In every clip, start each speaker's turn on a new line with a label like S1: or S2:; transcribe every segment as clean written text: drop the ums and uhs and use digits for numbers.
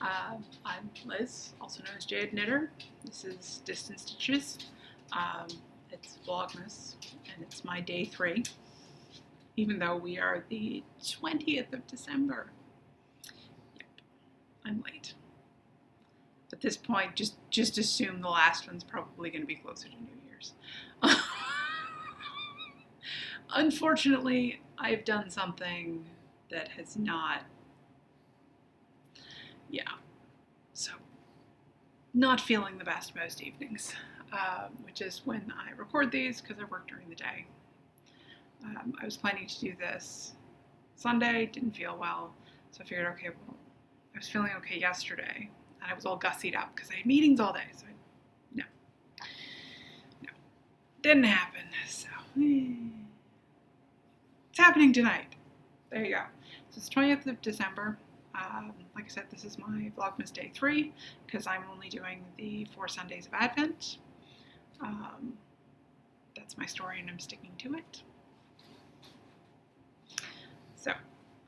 S1: I'm Liz, also known as Jade Knitter. This is Distance Stitches. It's Vlogmas, and it's my day 3, even though we are the 20th of December. Yep, I'm late. At this point, just assume the last one's probably going to be closer to New Year's. Unfortunately, I've done something that has not, so not feeling the best most evenings, which is when I record these because I work during the day. I was planning to do this Sunday, didn't feel well, so I figured, okay, well, I was feeling okay yesterday, and I was all gussied up because I had meetings all day, so no, didn't happen, so it's happening tonight. There you go. So it's 20th of December. Like I said, this is my Vlogmas day 3 because I'm only doing the 4 Sundays of Advent. That's my story and I'm sticking to it. So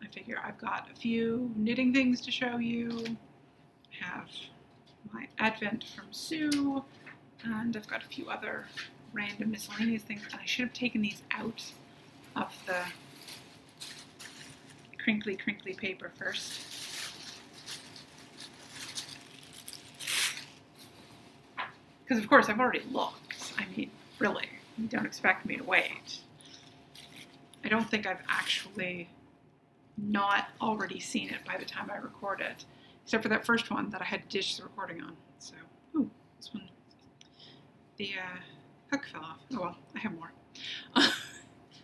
S1: I figure I've got a few knitting things to show you. I have my Advent from Sue, and I've got a few other random miscellaneous things. And I should have taken these out of the crinkly paper first. Because of course I've already looked. I mean, really, you don't expect me to wait. I don't think I've actually not already seen it by the time I record it, except for that first one that I had to ditch the recording on. So, this one, the hook fell off. Oh well, I have more.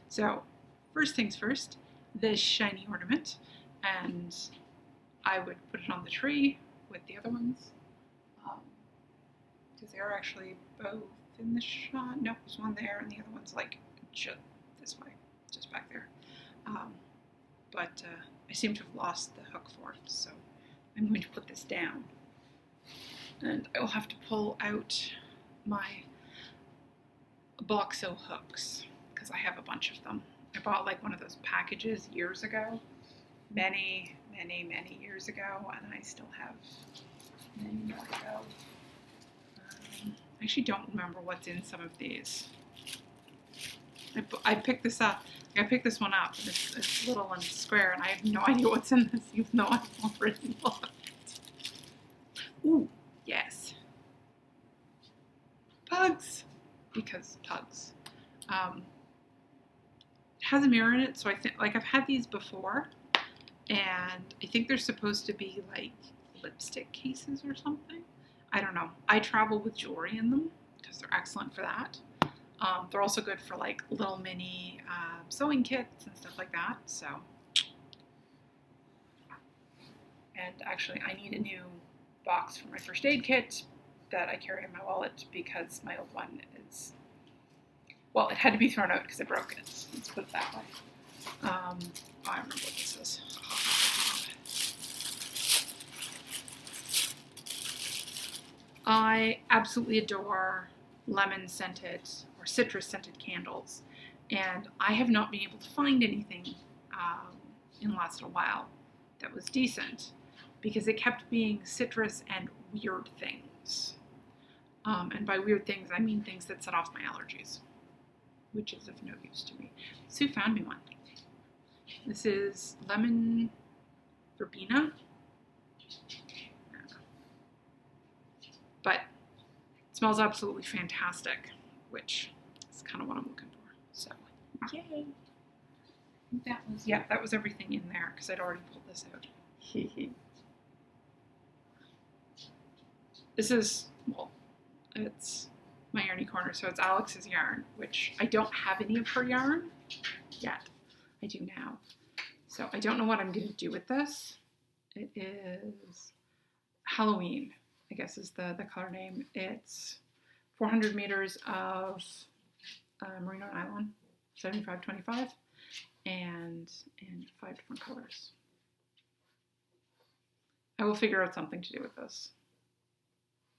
S1: So, first things first, this shiny ornament, and I would put it on the tree with the other ones. Because they are actually both in the shot. No, there's one there, and the other one's like just this way, just back there. But I seem to have lost the hook for it, so I'm going to put this down. And I will have to pull out my Boxo hooks, because I have a bunch of them. I bought like one of those packages years ago, many years ago, and I still have many more to go. I actually don't remember what's in some of these. I picked this up. I picked this one up. And it's little and square, and I have no idea what's in this, even though I've already looked. Ooh, yes. Pugs, because pugs. It has a mirror in it, so I think I've had these before, and I think they're supposed to be like lipstick cases or something. I don't know. I travel with jewelry in them because they're excellent for that. They're also good for like little mini sewing kits and stuff like that. So, and actually I need a new box for my first aid kit that I carry in my wallet because my old one is, well, it had to be thrown out because it broke it. Let's put it that way. I remember what this is. I absolutely adore lemon scented or citrus scented candles, and I have not been able to find anything in the last little while that was decent because it kept being citrus and weird things. And by weird things, I mean things that set off my allergies, which is of no use to me. Sue found me one. This is lemon verbena. But it smells absolutely fantastic, which is kind of what I'm looking for. So, yay! That was everything in there because I'd already pulled this out. This is, well, it's my yarny corner, so it's Alex's yarn, which I don't have any of her yarn yet. I do now. So I don't know what I'm going to do with this. It is Halloween, I guess is the color name. It's 400 meters of merino nylon, 75-25, and in 5 different colors. I will figure out something to do with this.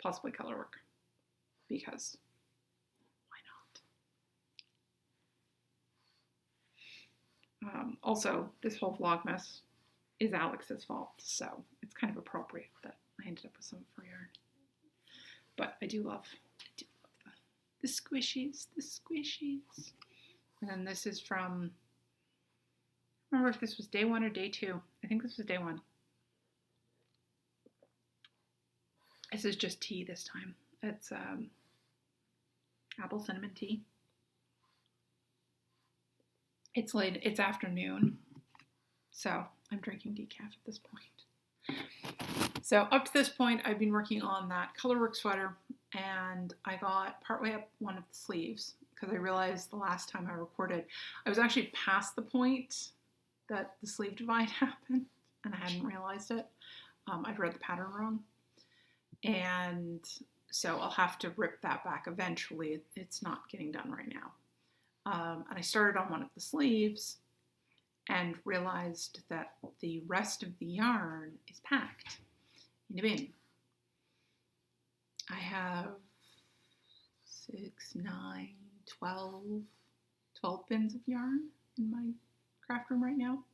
S1: Possibly color work, because why not? Also, this whole Vlogmas is Alex's fault. So it's kind of appropriate that I ended up with some of her yarn. But I do love the squishies, the squishies. And then this is from, I don't remember if this was day 1 or day 2. I think this was day 1. This is just tea this time. It's apple cinnamon tea. It's late, it's afternoon, so I'm drinking decaf at this point. So up to this point, I've been working on that colorwork sweater, and I got partway up one of the sleeves because I realized the last time I recorded, I was actually past the point that the sleeve divide happened, and I hadn't realized it. I'd read the pattern wrong, and so I'll have to rip that back eventually. It's not getting done right now. And I started on one of the sleeves and realized that the rest of the yarn is packed in a bin. I have 6, 9, 12 bins of yarn in my craft room right now.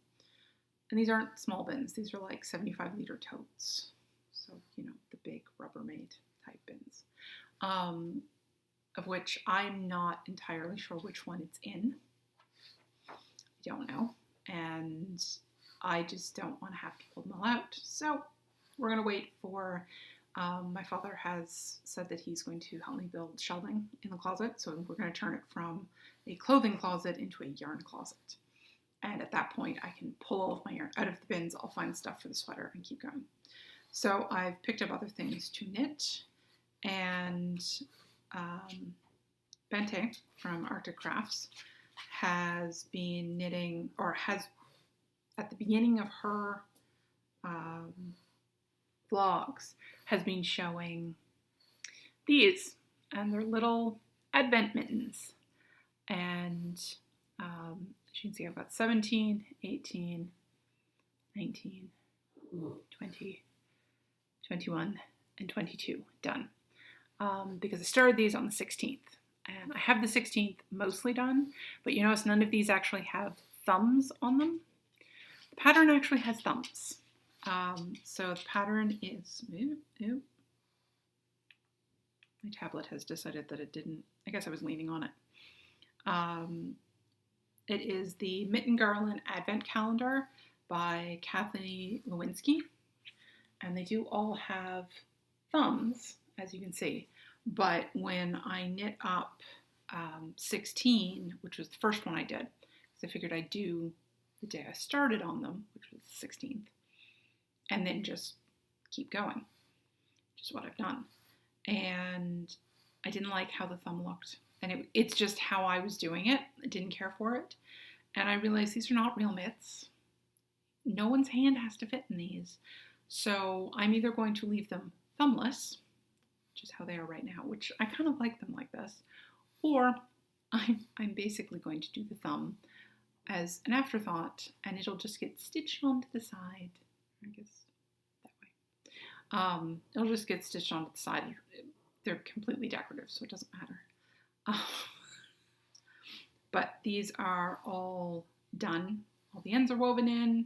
S1: And these aren't small bins. These are like 75-liter totes. So, you know, the big Rubbermaid type bins. Of which I'm not entirely sure which one it's in. I don't know. And I just don't want to have to pull them all out. So we're going to wait for, my father has said that he's going to help me build shelving in the closet. So we're going to turn it from a clothing closet into a yarn closet. And at that point, I can pull all of my yarn out of the bins. I'll find stuff for the sweater and keep going. So I've picked up other things to knit. And Bente from Arctic Crafts has been knitting, or has at the beginning of her vlogs, has been showing these, and they're little advent mittens. And as you can see, I've got 17, 18, 19, 20, 21, and 22 done. Because I started these on the 16th. And I have the 16th mostly done, but you notice none of these actually have thumbs on them. The pattern actually has thumbs. So the pattern is, my tablet has decided that it didn't, I guess I was leaning on it. It is the Mitten Garland Advent Calendar by Kathleen Lewinsky. And they do all have thumbs, as you can see. But when I knit up 16, which was the first one I did, because I figured I'd do the day I started on them, which was the 16th, and then just keep going, which is what I've done. And I didn't like how the thumb looked. And it's just how I was doing it. I didn't care for it. And I realized these are not real mitts. No one's hand has to fit in these. So I'm either going to leave them thumbless, which is how they are right now, which I kind of like them like this, or I'm basically going to do the thumb as an afterthought, and it'll just get stitched onto the side, I guess that way. It'll just get stitched onto the side. They're completely decorative, so it doesn't matter. But these are all done. All the ends are woven in,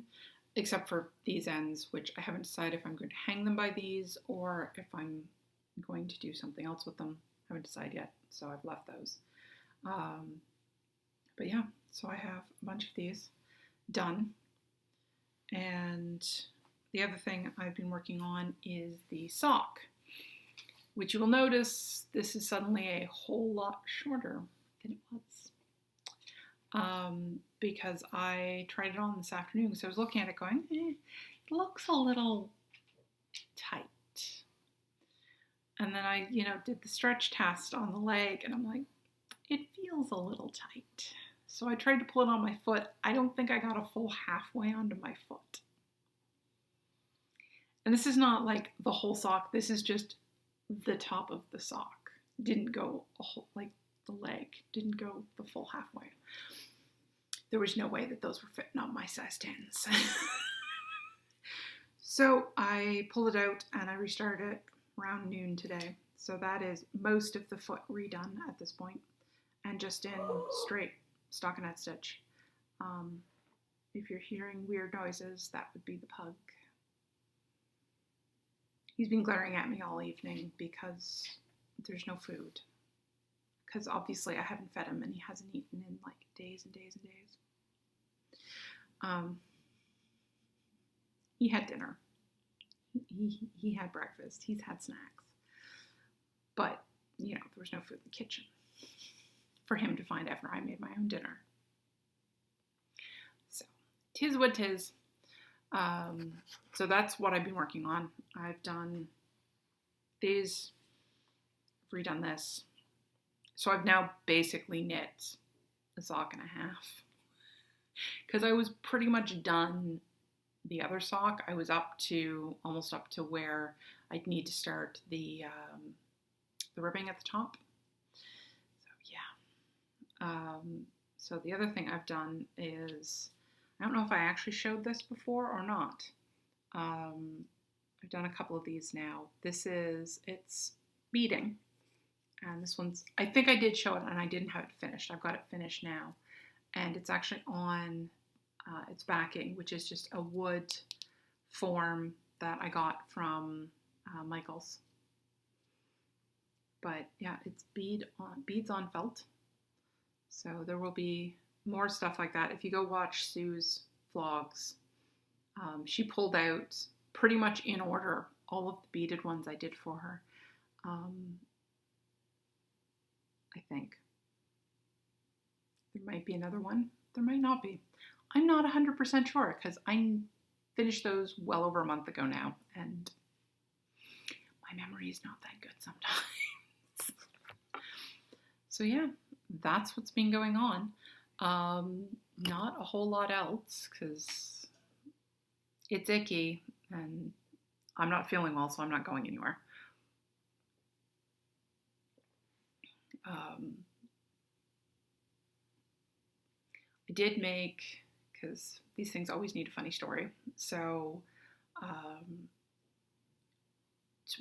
S1: except for these ends, which I haven't decided if I'm going to hang them by these or if I'm going to do something else with them. I haven't decided yet, so I've left those. But yeah, so I have a bunch of these done. And the other thing I've been working on is the sock, which you will notice this is suddenly a whole lot shorter than it was. Because I tried it on this afternoon, so I was looking at it going, it looks a little tight. And then I, did the stretch test on the leg, and I'm like, it feels a little tight. So I tried to pull it on my foot. I don't think I got a full halfway onto my foot. And this is not like the whole sock. This is just the top of the sock. Didn't go a whole, like the leg didn't go the full halfway. There was no way that those were fitting on my size 10s. So I pulled it out and I restarted it around noon today. So that is most of the foot redone at this point, and just in straight stockinette stitch. If you're hearing weird noises, that would be the pug. He's been glaring at me all evening because there's no food. Because obviously I haven't fed him and he hasn't eaten in like days and days and days. He had dinner. He had breakfast. He's had snacks. But, you know, there was no food in the kitchen for him to find after I made my own dinner. So, 'tis what 'tis. So that's what I've been working on. I've done these, redone this. So I've now basically knit a sock and a half. Because I was pretty much done the other sock. I was almost up to where I'd need to start the ribbing at the top. So yeah. So the other thing I've done is, I don't know if I actually showed this before or not. I've done a couple of these now. It's beading. And this one's, I think I did show it and I didn't have it finished. I've got it finished now. And it's actually on its backing, which is just a wood form that I got from Michael's. But yeah, it's beads on felt. So there will be more stuff like that. If you go watch Sue's vlogs, she pulled out pretty much in order all of the beaded ones I did for her. I think. There might be another one. There might not be. I'm not 100% sure because I finished those well over a month ago now, and my memory is not that good sometimes. So yeah, that's what's been going on. Not a whole lot else because it's icky and I'm not feeling well, so I'm not going anywhere. I did make, because these things always need a funny story, so a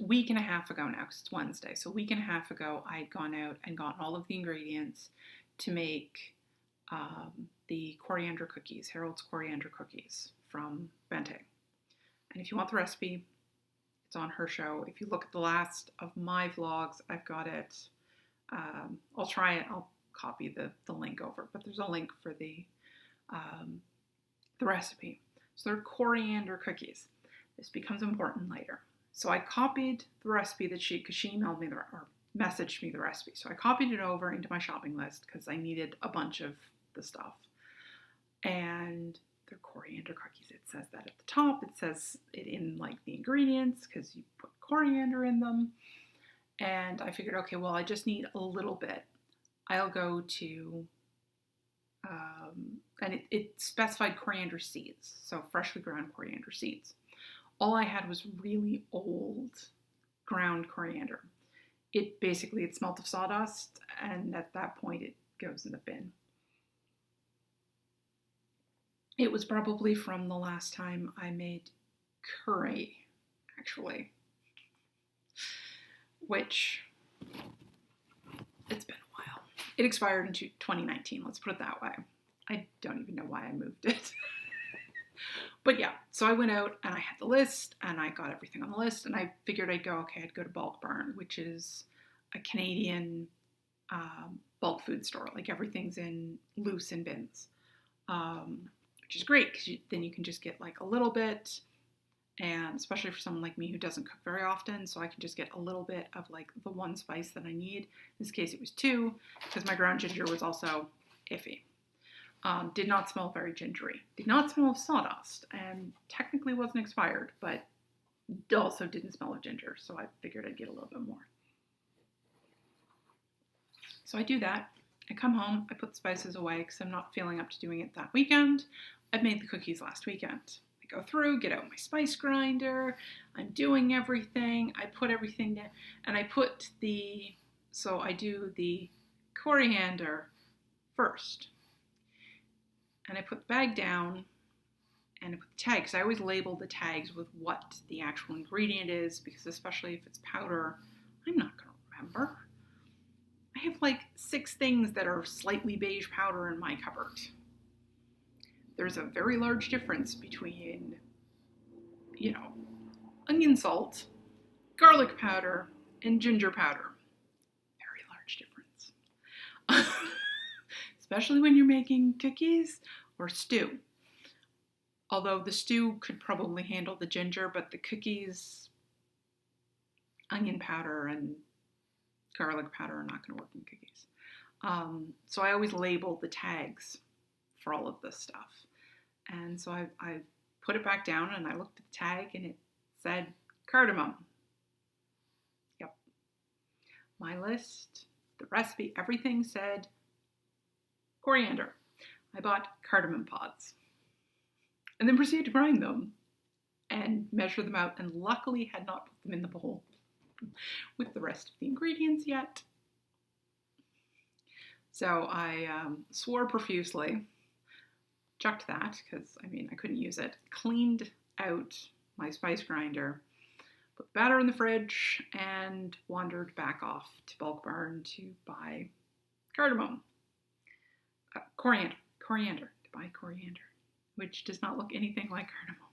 S1: week and a half ago now, because it's Wednesday, so a week and a half ago I'd gone out and gotten all of the ingredients to make the coriander cookies, Harold's coriander cookies from Bente. And if you want the recipe, it's on her show. If you look at the last of my vlogs, I've got it. I'll try it. I'll copy the link over, but there's a link for the recipe. So they're coriander cookies. This becomes important later. So I copied the recipe because she emailed me or messaged me the recipe. So I copied it over into my shopping list because I needed a bunch of the stuff. And they're coriander cookies. It says that at the top. It says it in like the ingredients because you put coriander in them. And I figured, okay, well, I just need a little bit. I'll go to, and it specified coriander seeds, so freshly ground coriander seeds. All I had was really old ground coriander. It smelled of sawdust, and at that point it goes in the bin. It was probably from the last time I made curry, actually, which, it's been a while. It expired in 2019, let's put it that way. I don't even know why I moved it. But yeah, so I went out and I had the list and I got everything on the list and I figured I'd go to Bulk Barn, which is a Canadian bulk food store. Like everything's loose in bins, which is great because then you can just get like a little bit, and especially for someone like me who doesn't cook very often, so I can just get a little bit of like the one spice that I need. In this case it was 2 because my ground ginger was also iffy. Did not smell very gingery. Did not smell of sawdust, and technically wasn't expired, but also didn't smell of ginger, so I figured I'd get a little bit more. So I do that. I come home, I put the spices away because I'm not feeling up to doing it that weekend. I've made the cookies last weekend. I go through, get out my spice grinder, I'm doing everything, I put everything down, and I do the coriander first. And I put the bag down and I put the tags. I always label the tags with what the actual ingredient is because especially if it's powder, I'm not going to remember. I have like 6 things that are slightly beige powder in my cupboard. there's a very large difference between, you know, onion salt, garlic powder, and ginger powder. Very large difference. Especially when you're making cookies or stew. Although the stew could probably handle the ginger, but the cookies, onion powder and garlic powder are not going to work in cookies. So I always label the tags for all of this stuff. And so I put it back down and I looked at the tag and it said cardamom. Yep. My list, the recipe, everything said coriander. I bought cardamom pods and then proceeded to grind them and measure them out, and luckily had not put them in the bowl with the rest of the ingredients yet. So I swore profusely, chucked that because I couldn't use it, cleaned out my spice grinder, put batter in the fridge, and wandered back off to Bulk Barn to buy cardamom. Coriander, to buy coriander, which does not look anything like cardamom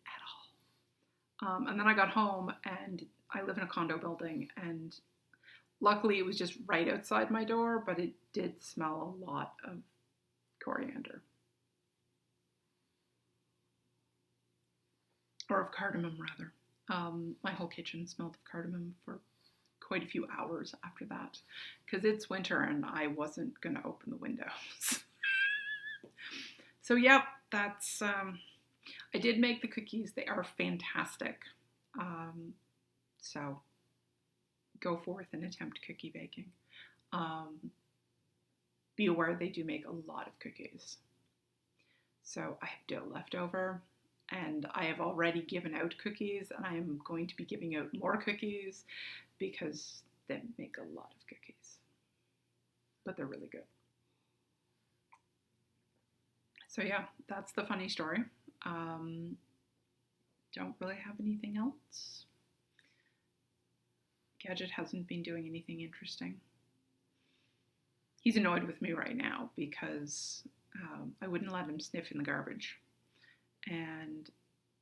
S1: at all. And then I got home, and I live in a condo building, and luckily it was just right outside my door, but it did smell a lot of coriander. Or of cardamom, rather. My whole kitchen smelled of cardamom for quite a few hours after that, because it's winter and I wasn't going to open the windows. So yeah, that's, I did make the cookies. They are fantastic. So go forth and attempt cookie baking. Be aware they do make a lot of cookies. So I have dough left over, and I have already given out cookies, and I am going to be giving out more cookies because they make a lot of cookies. But they're really good. So yeah, that's the funny story. Don't really have anything else. Gadget hasn't been doing anything interesting. He's annoyed with me right now because I wouldn't let him sniff in the garbage. And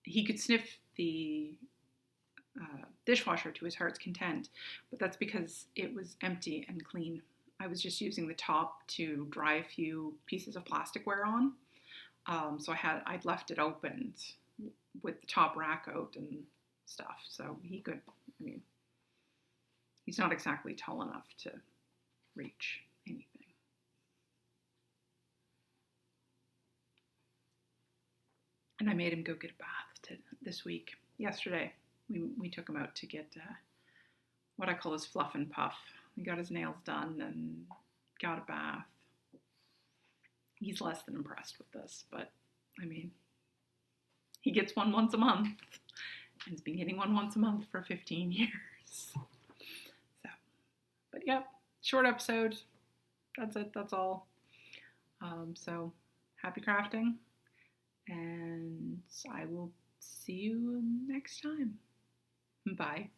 S1: he could sniff the dishwasher to his heart's content, but that's because it was empty and clean. I was just using the top to dry a few pieces of plasticware on. So I'd left it opened with the top rack out and stuff. So he could, he's not exactly tall enough to reach anything. And I made him go get a bath this week. Yesterday, we took him out to get what I call his fluff and puff. He got his nails done and got a bath. He's less than impressed with this, but he gets one once a month, and he's been getting one once a month for 15 years. So, but yeah, short episode. That's it. That's all. So happy crafting, and I will see you next time. Bye.